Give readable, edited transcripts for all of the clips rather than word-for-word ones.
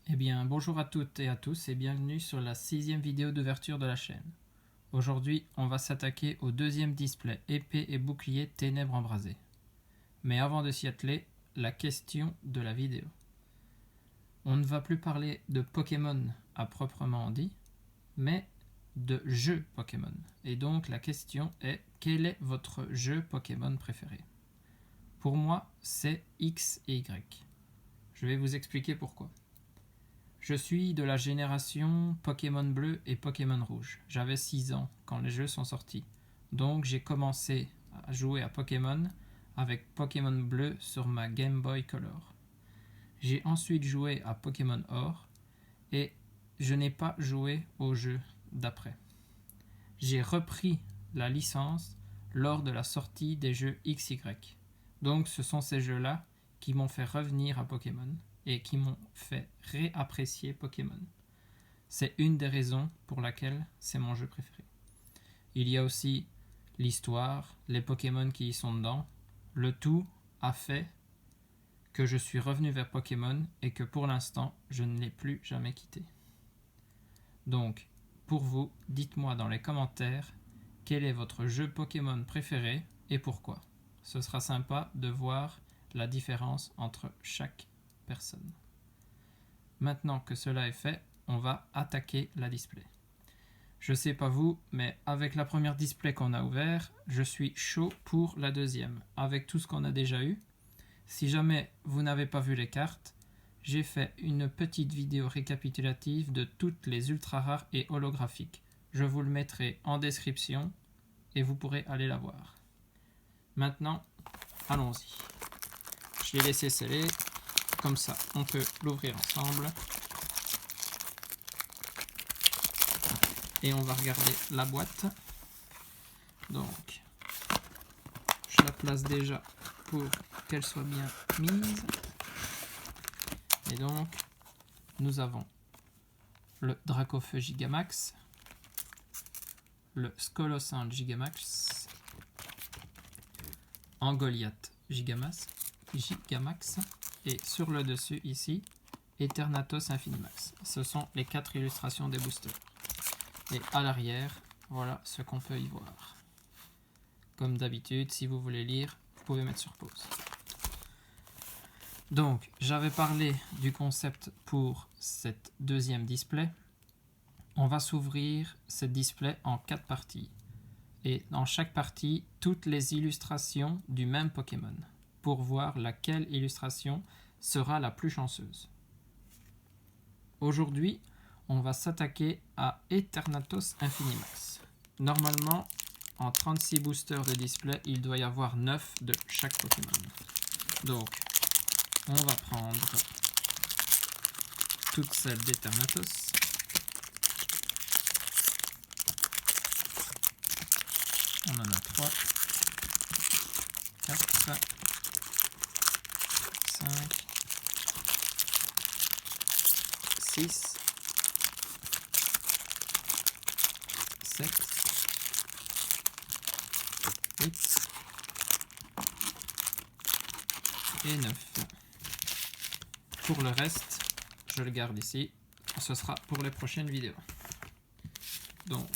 Eh bien, bonjour à toutes et à tous et bienvenue sur la 6e vidéo d'ouverture de la chaîne. Aujourd'hui, on va s'attaquer au deuxième display épée et bouclier ténèbres embrasées. Mais avant de s'y atteler, la question de la vidéo. On ne va plus parler de Pokémon à proprement dit, mais de jeux Pokémon. Et donc la question est, quel est votre jeu Pokémon préféré? Pour moi, c'est X et Y. Je vais vous expliquer pourquoi. Je suis de la génération Pokémon Bleu et Pokémon Rouge. J'avais 6 ans quand les jeux sont sortis. Donc j'ai commencé à jouer à Pokémon avec Pokémon Bleu sur ma Game Boy Color. J'ai ensuite joué à Pokémon Or et je n'ai pas joué aux jeux d'après. J'ai repris la licence lors de la sortie des jeux XY. Donc ce sont ces jeux-là qui m'ont fait revenir à Pokémon et qui m'ont fait réapprécier Pokémon. C'est une des raisons pour laquelle c'est mon jeu préféré. Il y a aussi l'histoire, les Pokémon qui y sont dedans. Le tout a fait que je suis revenu vers Pokémon et que pour l'instant, je ne l'ai plus jamais quitté. Donc, pour vous, dites-moi dans les commentaires quel est votre jeu Pokémon préféré et pourquoi. Ce sera sympa de voir la différence entre chaque personne. Maintenant que cela est fait, on va attaquer la display. Je sais pas vous, mais avec la première display qu'on a ouvert, je suis chaud pour la deuxième. Avec tout ce qu'on a déjà eu, si jamais vous n'avez pas vu les cartes, j'ai fait une petite vidéo récapitulative de toutes les ultra rares et holographiques. Je vous le mettrai en description et vous pourrez aller la voir. Maintenant, allons-y. Je l'ai laissé sceller, comme ça on peut l'ouvrir ensemble. Et on va regarder la boîte. Donc, je la place déjà pour qu'elle soit bien mise. Et donc, nous avons le Dracofeu Gigamax, le Scolosand Gigamax, Angoliath Gigamax, et sur le dessus ici, Eternatus Infinimax. Ce sont les 4 illustrations des boosters. Et à l'arrière, voilà ce qu'on peut y voir. Comme d'habitude, si vous voulez lire, vous pouvez mettre sur pause. Donc, j'avais parlé du concept pour cette deuxième display. On va s'ouvrir cette display en 4 parties. Et dans chaque partie, toutes les illustrations du même Pokémon, pour voir laquelle illustration sera la plus chanceuse. Aujourd'hui, on va s'attaquer à Eternatus Infinimax. Normalement, en 36 boosters de display, il doit y avoir 9 de chaque Pokémon. Donc, on va prendre toutes celles d'Eternatus. On en a 3, 4, 5, 6, 7, 8 et 9. Pour le reste, je le garde ici. Ce sera pour les prochaines vidéos. Donc,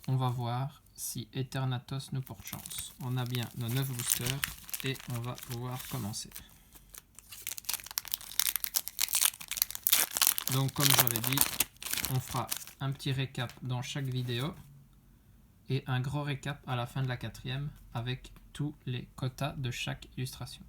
on va voir si Eternatus nous porte chance. On a bien nos 9 boosters et on va pouvoir commencer. Donc comme j'avais dit, on fera un petit récap dans chaque vidéo et un gros récap à la fin de la 4e avec tous les quotas de chaque illustration.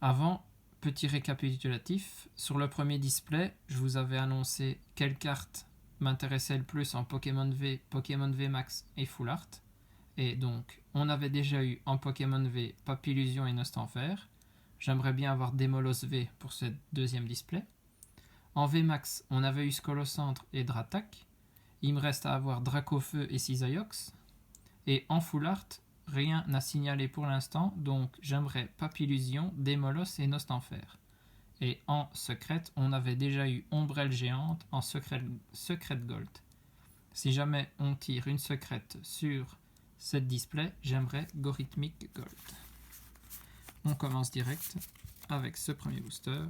Avant, petit récapitulatif, sur le premier display, je vous avais annoncé quelle carte m'intéressait le plus en Pokémon V, Pokémon V Max et Full Art. Et donc, on avait déjà eu en Pokémon V Papillusion et Nostanfer. J'aimerais bien avoir Démolos V pour ce deuxième display. En V Max, on avait eu Scolocentre et Dratak. Il me reste à avoir Dracofeu et Cisaiox. Et en Full Art, rien n'a signalé pour l'instant, donc j'aimerais Papillusion, Démolos et Nostanfer. Et en secrète, on avait déjà eu Ombrelle Géante en secrète Gold. Si jamais on tire une secrète sur cette display, j'aimerais Gorithmic Gold. On commence direct avec ce premier booster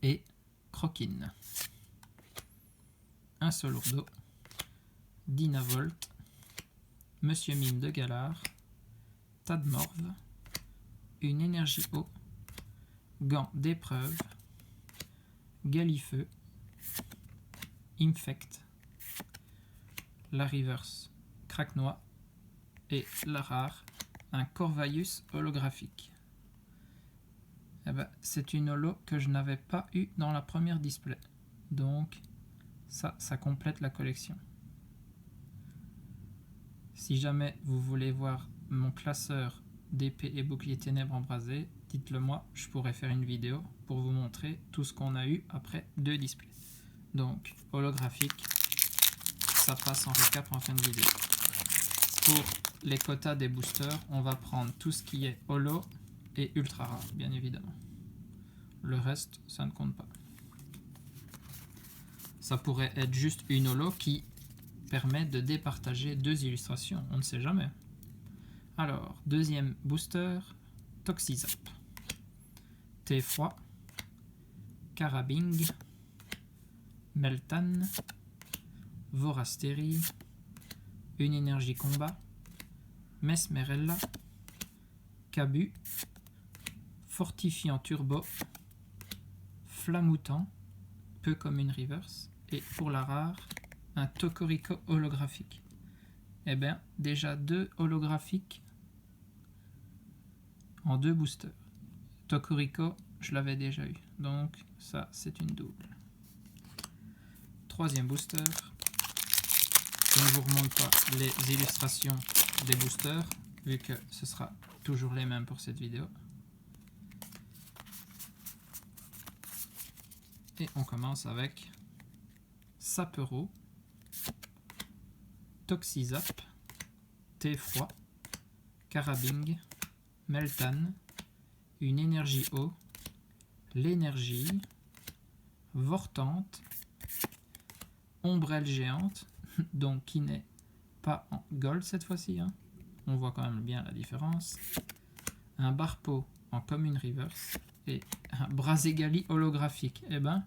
et Croquine. Un Solourdo, Dynavolt, Monsieur Mime de Galar, Tadmorve, une énergie eau, Gant d'épreuve, Galifeu, Infect, la reverse Craquenois et la rare, un Corvaius holographique. Eh ben, c'est une holo que je n'avais pas eu dans la première display. Donc ça complète la collection. Si jamais vous voulez voir mon classeur d'épée et bouclier ténèbres embrasées, dites-le moi, je pourrais faire une vidéo pour vous montrer tout ce qu'on a eu après 2 displays. Donc, holographique, ça passe en récap en fin de vidéo. Pour les quotas des boosters, on va prendre tout ce qui est holo et ultra rare, bien évidemment. Le reste, ça ne compte pas. Ça pourrait être juste une holo qui permet de départager 2 illustrations, on ne sait jamais. Alors, deuxième booster, Toxizap, T-Froid, Carabing, Meltan, Vorasteri, une énergie combat, Mesmerella, Cabu, Fortifiant Turbo, Flamoutant, peu comme une reverse, et pour la rare, un Tokorico holographique. Eh bien, déjà 2 holographiques en 2 boosters. Tokorico, je l'avais déjà eu, donc ça c'est une double. Troisième booster. Je ne vous remonte pas les illustrations des boosters, vu que ce sera toujours les mêmes pour cette vidéo. Et on commence avec Sapero, Toxizap, T-Froid, Carabing, Meltan, une énergie eau, l'énergie, Vortante, Ombrelle géante, donc qui n'est pas en gold cette fois-ci, hein. On voit quand même bien la différence. Un Barpo en commune reverse et un Brazegali holographique. Eh ben,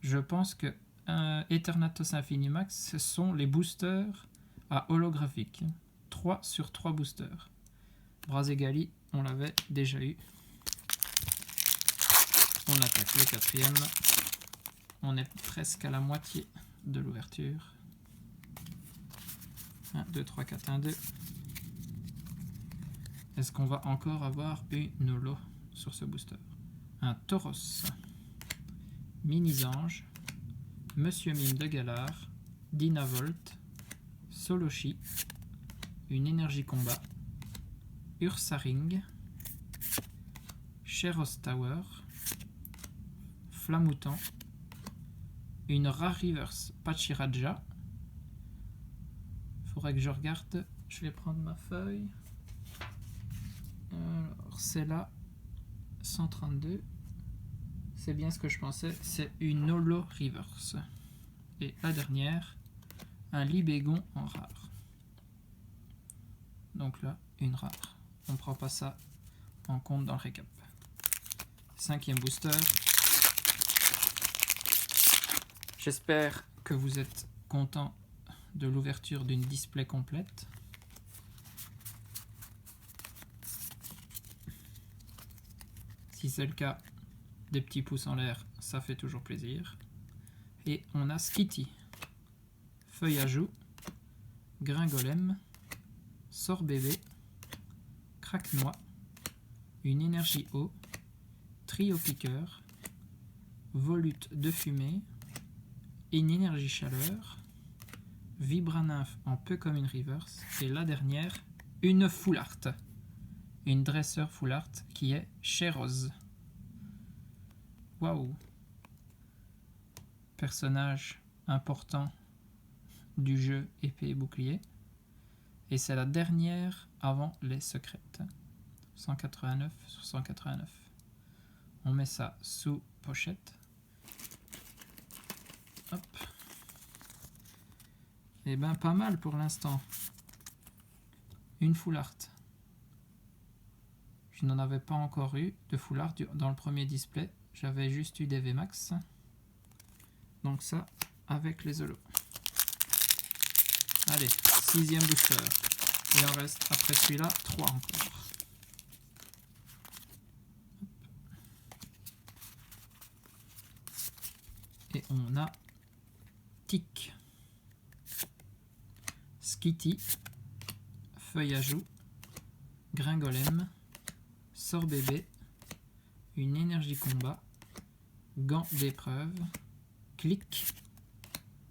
je pense que Eternatus Infinimax, ce sont les boosters à holographique. 3 sur 3 boosters. Brazegali, on l'avait déjà eu. On attaque le 4e. On est presque à la moitié de l'ouverture. 1, 2, 3, 4, 1, 2. Est-ce qu'on va encore avoir une holo sur ce booster? Un Tauros, Mini-Ange, Monsieur Mime de Galar, Dynavolt, Soloshi, une énergie combat, Ursaring, Sheros Tower, Flamoutant, une rare reverse Pachiraja. Faudrait que je regarde, je vais prendre ma feuille. Alors, c'est là, 132. C'est bien ce que je pensais, c'est une holo reverse. Et la dernière, un Libégon en rare. Donc là, une rare. On ne prend pas ça en compte dans le récap. 5e booster. J'espère que vous êtes content de l'ouverture d'une display complète. Si c'est le cas, des petits pouces en l'air, ça fait toujours plaisir. Et on a Skitty, Feuille à Joue, Gringolem, Sort Bébé, Craquenois, une énergie eau, Trio Piqueur, Volute de fumée, une énergie chaleur, Vibranymph en peu comme une reverse, et la dernière, une Full Art, une dresseur Full Art qui est Sheros. Waouh! Personnage important du jeu épée et bouclier. Et c'est la dernière avant les secrètes. 189 sur 189. On met ça sous pochette. Hop. Et ben pas mal pour l'instant. Une Full Art. je n'en avais pas encore eu de foulard dans le premier display. J'avais juste eu des VMAX. Donc ça, avec les holos. Allez, 6e booster. Il en reste, après celui-là, 3 encore. Et on a Tic, Skitty, Feuille à joue, Gringolem, Sort bébé, une énergie combat, gants d'épreuve, Clic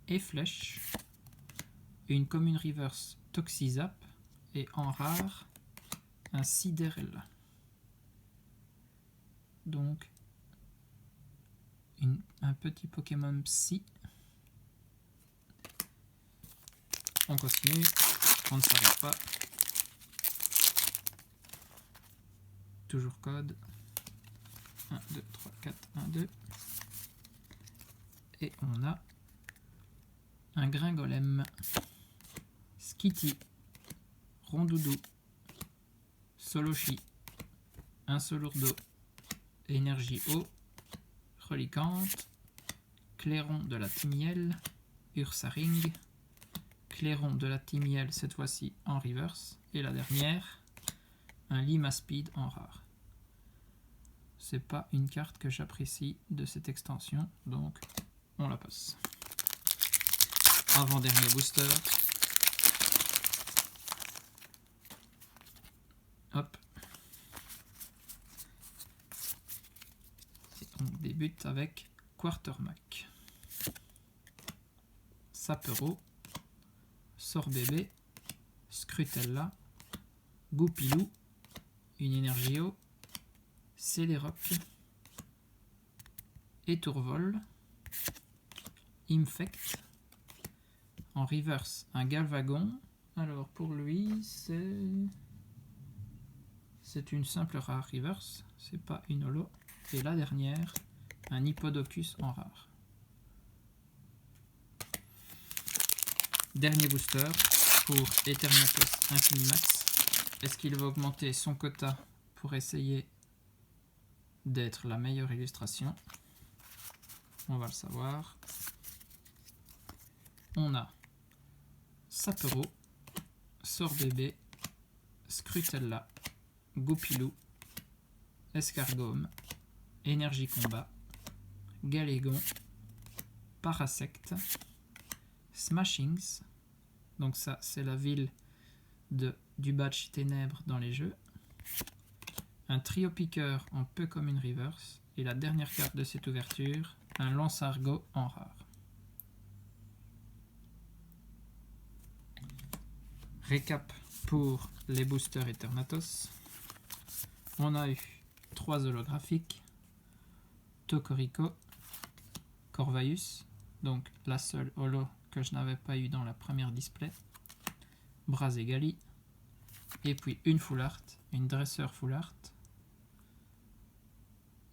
et flèche, une commune reverse Toxizap et en rare un Sidérella. Donc un petit Pokémon Psy. On continue, on ne s'arrête pas. Toujours code 1, 2, 3, 4, 1, 2. Et on a un Gringolem, Skitty, Rondoudou, Solochi, un Solourdo, énergie eau, Reliquante, Clairon de la Timiel, Ursaring, Clairon de la Timiel cette fois-ci en reverse, et la dernière, un Limaspeed en rare. C'est pas une carte que j'apprécie de cette extension, donc on la passe. Avant-dernier booster. Hop. Et on débute avec Quartermac, Sapero, Sort bébé, Scrutella, Goupilou, une énergie eau, Céléroc, Étourvol, Infect, en reverse un Galvagon. Alors pour lui c'est une simple rare reverse, c'est pas une holo. Et la dernière, un Hippodocus en rare. Dernier booster pour Eternatus Infinimax. Est-ce qu'il va augmenter son quota pour essayer d'être la meilleure illustration? On va le savoir. On a Sapero, Sort bébé, Scrutella, Goupilou, Escargome, énergie combat, Galégon, Parasect, Smashings, donc ça c'est la ville du badge ténèbres dans les jeux, un trio piqueur en peu comme une reverse, et la dernière carte de cette ouverture, un Lance-Argot en rare. Récap pour les boosters Eternatus. On a eu 3 holographiques, Tocorico, Corvaius, donc la seule holo que je n'avais pas eu dans la première display, Brazegali, et puis une full art, une dresseur full art,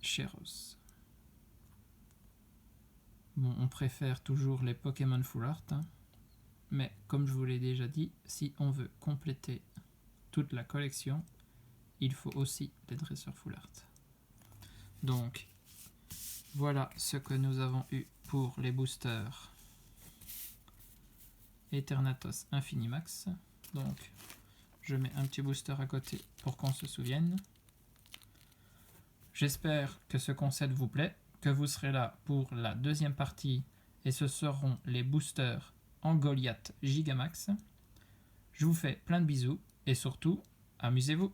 Cheros. Bon, on préfère toujours les Pokémon full art, hein, mais comme je vous l'ai déjà dit, si on veut compléter toute la collection, il faut aussi des dresseurs full art. Donc, voilà ce que nous avons eu pour les boosters Eternatus Infinimax. Donc, je mets un petit booster à côté pour qu'on se souvienne. J'espère que ce concept vous plaît, que vous serez là pour la deuxième partie et ce seront les boosters en Goliath Gigamax. Je vous fais plein de bisous et surtout, amusez-vous!